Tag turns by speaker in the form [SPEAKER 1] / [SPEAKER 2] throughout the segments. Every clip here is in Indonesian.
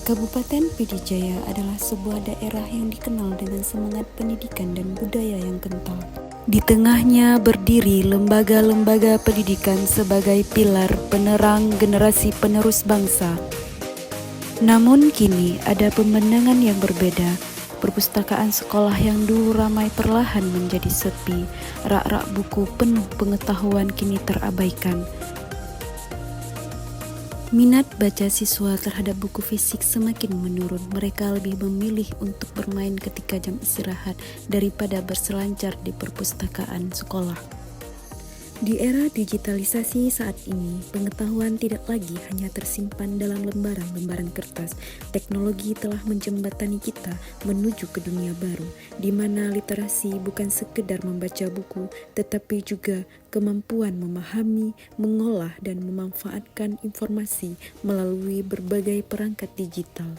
[SPEAKER 1] Kabupaten Pidi Jaya adalah sebuah daerah yang dikenal dengan semangat pendidikan dan budaya yang kental. Di tengahnya berdiri lembaga-lembaga pendidikan sebagai pilar penerang generasi penerus bangsa. Namun kini ada pemandangan yang berbeda. Perpustakaan sekolah yang dulu ramai perlahan menjadi sepi. Rak-rak buku penuh pengetahuan kini terabaikan. Minat baca siswa terhadap buku fisik semakin menurun. Mereka lebih memilih untuk bermain ketika jam istirahat daripada berselancar di perpustakaan sekolah. Di era digitalisasi saat ini, pengetahuan tidak lagi hanya tersimpan dalam lembaran-lembaran kertas. Teknologi telah menjembatani kita menuju ke dunia baru, di mana literasi bukan sekedar membaca buku, tetapi juga kemampuan memahami, mengolah, dan memanfaatkan informasi melalui berbagai perangkat digital.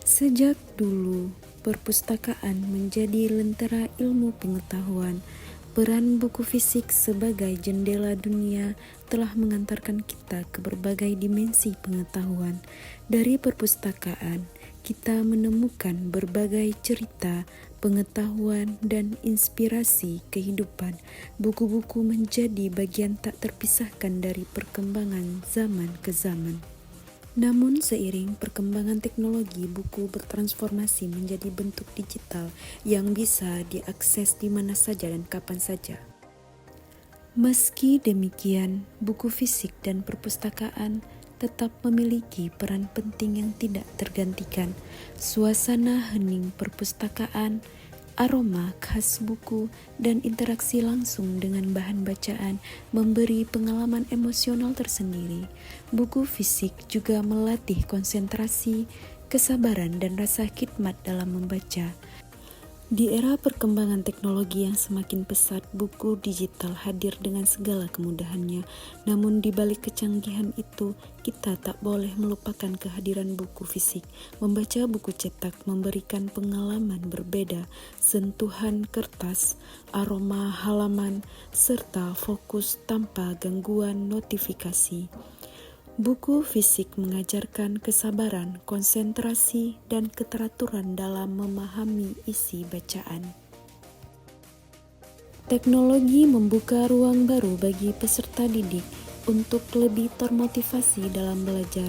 [SPEAKER 1] Sejak dulu, perpustakaan menjadi lentera ilmu pengetahuan. Peran buku fisik sebagai jendela dunia telah mengantarkan kita ke berbagai dimensi pengetahuan. Dari perpustakaan, kita menemukan berbagai cerita, pengetahuan, dan inspirasi kehidupan. Buku-buku menjadi bagian tak terpisahkan dari perkembangan zaman ke zaman. Namun seiring perkembangan teknologi, buku bertransformasi menjadi bentuk digital yang bisa diakses di mana saja dan kapan saja. Meski demikian, buku fisik dan perpustakaan tetap memiliki peran penting yang tidak tergantikan. Suasana hening perpustakaan, aroma khas buku, dan interaksi langsung dengan bahan bacaan memberi pengalaman emosional tersendiri. Buku fisik juga melatih konsentrasi, kesabaran, dan rasa khidmat dalam membaca. Di era perkembangan teknologi yang semakin pesat, buku digital hadir dengan segala kemudahannya. Namun di balik kecanggihan itu, kita tak boleh melupakan kehadiran buku fisik. Membaca buku cetak memberikan pengalaman berbeda, sentuhan kertas, aroma halaman, serta fokus tanpa gangguan notifikasi. Buku fisik mengajarkan kesabaran, konsentrasi, dan keteraturan dalam memahami isi bacaan. Teknologi membuka ruang baru bagi peserta didik untuk lebih termotivasi dalam belajar.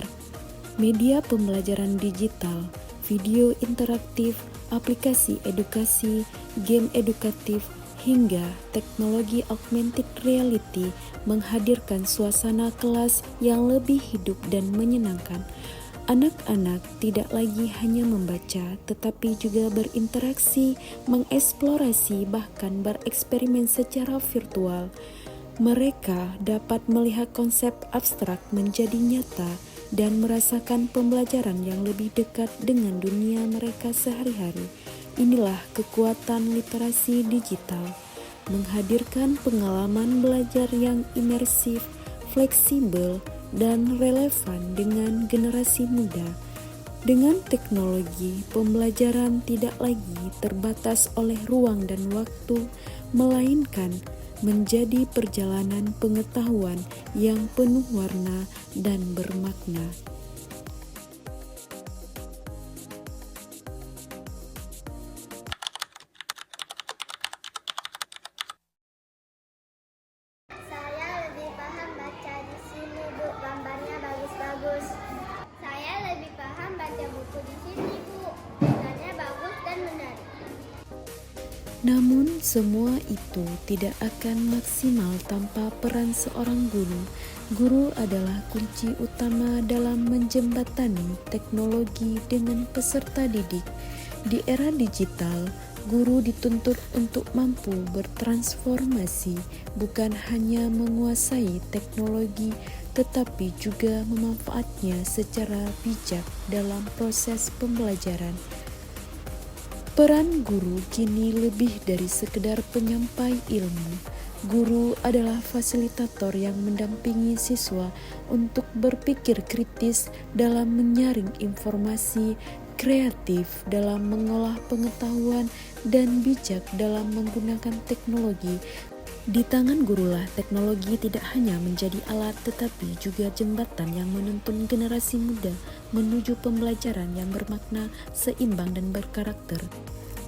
[SPEAKER 1] Media pembelajaran digital, video interaktif, aplikasi edukasi, game edukatif, hingga teknologi augmented reality menghadirkan suasana kelas yang lebih hidup dan menyenangkan. Anak-anak tidak lagi hanya membaca, tetapi juga berinteraksi, mengeksplorasi, bahkan bereksperimen secara virtual. Mereka dapat melihat konsep abstrak menjadi nyata dan merasakan pembelajaran yang lebih dekat dengan dunia mereka sehari-hari. Inilah kekuatan literasi digital, menghadirkan pengalaman belajar yang imersif, fleksibel, dan relevan dengan generasi muda. Dengan teknologi, pembelajaran tidak lagi terbatas oleh ruang dan waktu, melainkan menjadi perjalanan pengetahuan yang penuh warna dan bermakna.
[SPEAKER 2] Saya lebih paham baca di sini, Bu. Gambarnya bagus-bagus. Saya lebih paham baca buku di sini, Bu. Gambarnya bagus dan menarik.
[SPEAKER 1] Namun semua itu tidak akan maksimal tanpa peran seorang guru. Guru adalah kunci utama dalam menjembatani teknologi dengan peserta didik. Di era digital, guru dituntut untuk mampu bertransformasi, bukan hanya menguasai teknologi, tetapi juga memanfaatnya secara bijak dalam proses pembelajaran. Peran guru kini lebih dari sekedar penyampai ilmu. Guru adalah fasilitator yang mendampingi siswa untuk berpikir kritis dalam menyaring informasi, kreatif dalam mengolah pengetahuan, dan bijak dalam menggunakan teknologi. Di tangan gurulah teknologi tidak hanya menjadi alat tetapi juga jembatan yang menuntun generasi muda menuju pembelajaran yang bermakna, seimbang dan berkarakter.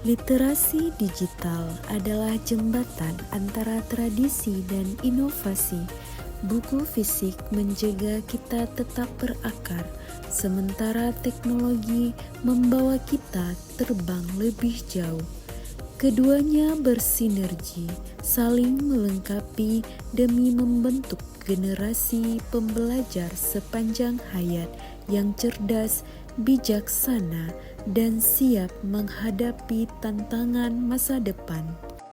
[SPEAKER 1] Literasi digital adalah jembatan antara tradisi dan inovasi. Buku fisik menjaga kita tetap berakar, sementara teknologi membawa kita terbang lebih jauh. Keduanya bersinergi, saling melengkapi demi membentuk generasi pembelajar sepanjang hayat yang cerdas, bijaksana, dan siap menghadapi tantangan masa depan.